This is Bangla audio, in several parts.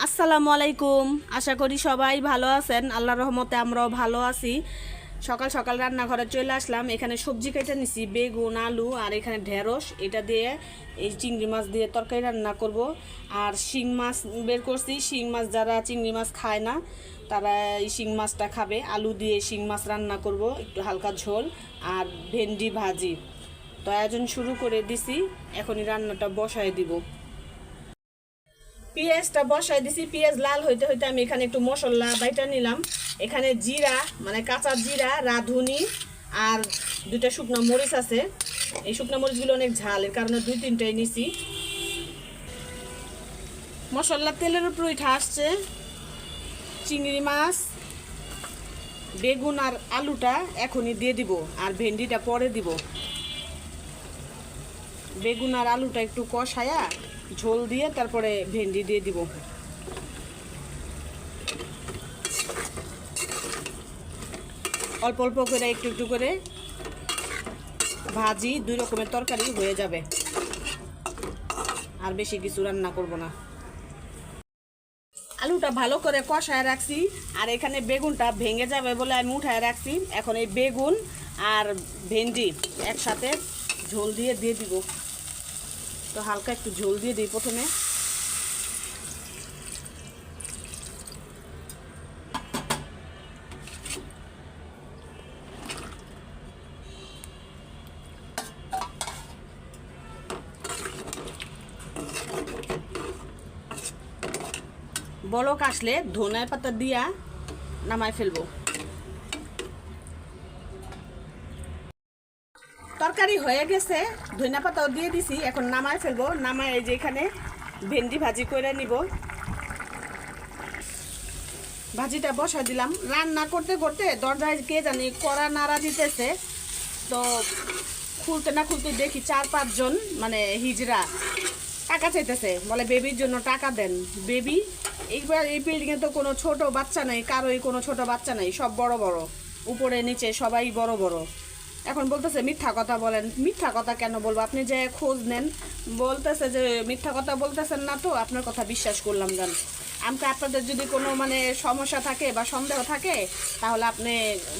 আসসালামু আলাইকুম। আশা করি সবাই ভালো আছেন। আল্লাহর রহমতে আমরাও ভালো আছি। সকাল সকাল রান্নাঘরে চলে আসলাম। এখানে সবজি কেটে নিছি, বেগুন, আলু আর এখানে ঢেঁড়স। এটা দিয়ে এই চিংড়ি মাছ দিয়ে তরকারি রান্না করব। আর শিং মাছ বের করছি। শিং মাছ যারা চিংড়ি মাছ খায় না তারা এই শিং মাছটা খাবে। আলু দিয়ে শিং মাছ রান্না করব, একটু হালকা ঝোল আর ভেন্ডি ভাজি। তো আয়োজন শুরু করে দিছি, এখনই রান্নাটা বসায় দিব। পেঁয়াজটা বসাই দিছি, পেঁয়াজ লাল হইতে হইতে আমি এখানে একটু মশলা বাইটা নিলাম। এখানে জিরা মানে কাঁচা জিরা, রাঁধুনি আর দুইটা শুকনো মরিচ আছে। এই শুকনো মরিচগুলো অনেক ঝাল, এর কারণে দুই তিনটাই নিছি। মশলা তেলের উপর উঠে আসছে। চিংড়ি মাছ, বেগুন আর আলুটা এখনই দিয়ে দিব, আর ভেন্ডিটা পরে দিব। বেগুন আর আলুটা একটু কষায়া ঝোল দিয়ে তারপরে ভেন্ডি দিয়ে দিব। অল্প অল্প করে একটু একটু করে ভাজি, দুই রকমের তরকারি হয়ে যাবে। আর বেশি কিছু রান্না করব না। আলুটা ভালো করে কষায় রাখছি, আর এখানে বেগুনটা ভেঙে যাবে বলে আমি উঠায় রাখছি। এখন এই বেগুন আর ভেন্ডি একসাথে ঝোল দিয়ে দিব। তো হালকা একটু ঝোল দিয়ে দিই প্রথমে। বলক আসলে ধনিয়া পাতা দিয়া নামাই ফেলবো। তরকারি হয়ে গেছে, ধনিয়া পাতাও দিয়ে দিছি, এখন নামাই ফেলবো। নামাই এই যে এখানে ভেন্ডি ভাজি করে নিব। ভাজিটা বসাই দিলাম। রান্না করতে করতে দরজায় কে জানি কড়া নাড়া দিতেছে। তো খুলতে না খুলতে দেখি 4-5 জন মানে হিজড়া টাকা চাইতেছে, বলে বেবির জন্য টাকা দেন। বেবি এইবার এই বিল্ডিংয়ে তো কোনো ছোট বাচ্চা নাই, কারোই কোনো ছোট বাচ্চা নাই, সব বড় বড়, উপরে নিচে সবাই বড় বড়। এখন বলতেছে মিথ্যা কথা বলেন। মিথ্যা কথা কেন বলবো? আপনি যে খোঁজ নেন, বলতেছে যে মিথ্যা কথা বলতেছেন না, তো আপনার কথা বিশ্বাস করলাম। জান আমাকে, আপনাদের যদি কোনো মানে সমস্যা থাকে বা সন্দেহ থাকে তাহলে আপনি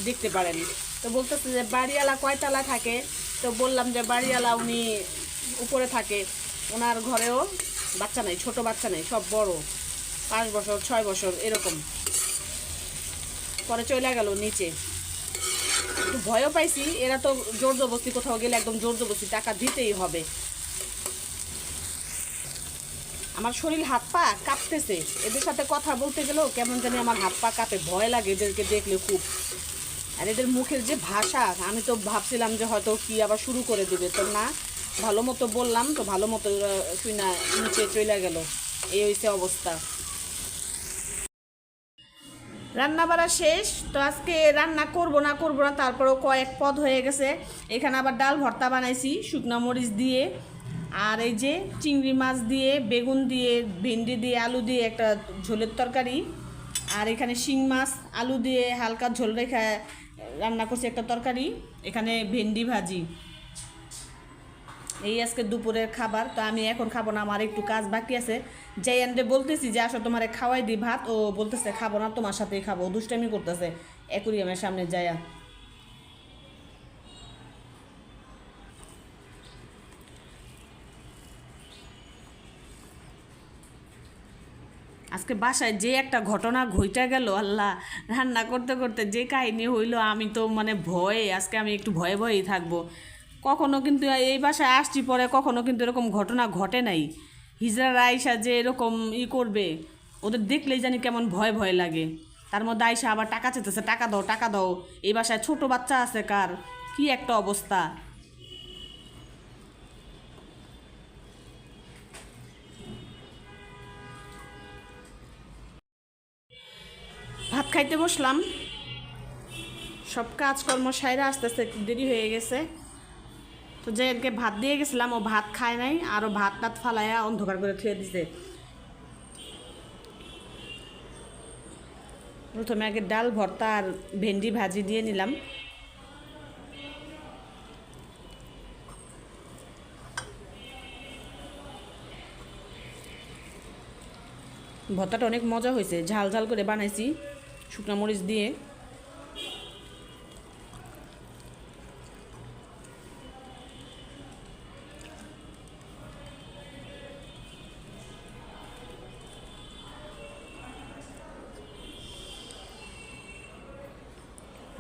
দেখতে পারেন। তো বলতেছে যে বাড়িওয়ালা কয়তলা থাকে। তো বললাম যে বাড়িওয়ালা উনি উপরে থাকে, ওনার ঘরেও বাচ্চা নাই, ছোট বাচ্চা নেই, সব বড়, 5 বছর 6 বছর এরকম। পরে চলে গেল নিচে। একটু ভয়ও পাইছি, এরা তো জোর জবরদস্তি কোথাও গেলে একদম জোর জবরদস্তি টাকা দিতেই হবে। আমার শরীর হাত পা কাঁপতেছে, এদের সাথে কথা বলতে গেলেও কেমন জানি আমার হাত পা কাঁপে, ভয় লাগে এদেরকে দেখলে খুব। আর এদের মুখের যে ভাষা, আমি তো ভাবছিলাম যে হয়তো কি আবার শুরু করে দেবে, তো না, ভালো মতো বললাম তো ভালো মতো শুনা নিচে চলে গেল। এই হয়েছে অবস্থা। রান্না বাড়া শেষ। তো আজকে রান্না করব না তারপরেও কয়েক পদ হয়ে গেছে। এখানে আবার ডাল ভর্তা বানাইছি শুকনো মরিচ দিয়ে, আর এই যে চিংড়ি মাছ দিয়ে, বেগুন দিয়ে, ভেন্ডি দিয়ে, আলু দিয়ে একটা ঝোলের তরকারি। আর এখানে শিং মাছ আলু দিয়ে হালকা ঝোল রেখে রান্না করছি একটা তরকারি। এখানে ভেন্ডি ভাজি। এই আজকে দুপুরের খাবার। তো আমি এখন খাবো না, আমার একটু কাজ বাকি আছে। যাই আনতে বলতেছি যে আসো তোমারে খাওয়াই দিই ভাত, ও বলতেছে খাবো না, তোমার সাথেই খাবো, দুষ্টামি করতেছে অ্যাকুরিয়ামের সামনে যায়া। আজকে বাসায় যে একটা ঘটনা ঘইটা গেল আল্লাহ, রান্না করতে করতে যে কাহিনী হইলো, আমি তো মানে ভয়ে, আজকে আমি একটু ভয়ে ভয়েই থাকবো। কখনো কিন্তু এই বাসায় আসছি পরে কখনো কিন্তু এরকম ঘটনা ঘটে নাই। হিজড়ারা আইসা যে এরকম করবে, ওদের দেখলেই জানি কেমন ভয় ভয় লাগে। তার মধ্যে আইসা আবার টাকা চেতেছে, টাকা দাও টাকা দাও। এই বাসায় ছোট বাচ্চা আছে কার, কি একটা অবস্থা। ভাত খাইতে বসলাম, সব কাজকর্ম সাইরা আস্তে আস্তে একটু দেরি হয়ে গেছে। তো যে ভাত দিয়ে গেছিলাম ও ভাত খায় নাই, আরও ভাত টাত ফালাইয়া অন্ধকার করে থুয়ে দিছে। প্রথমে আগে ডাল ভর্তা আর ভেন্ডি ভাজি দিয়ে নিলাম। ভর্তাটা অনেক মজা হয়েছে, ঝাল ঝাল করে বানাইছি শুকনো মরিচ দিয়ে।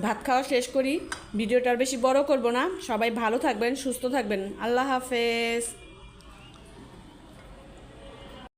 ভাত খাওয়া শেষ করি, ভিডিওটা আর বেশি বড় করব না। সবাই ভালো থাকবেন, সুস্থ থাকবেন। আল্লাহ হাফেজ।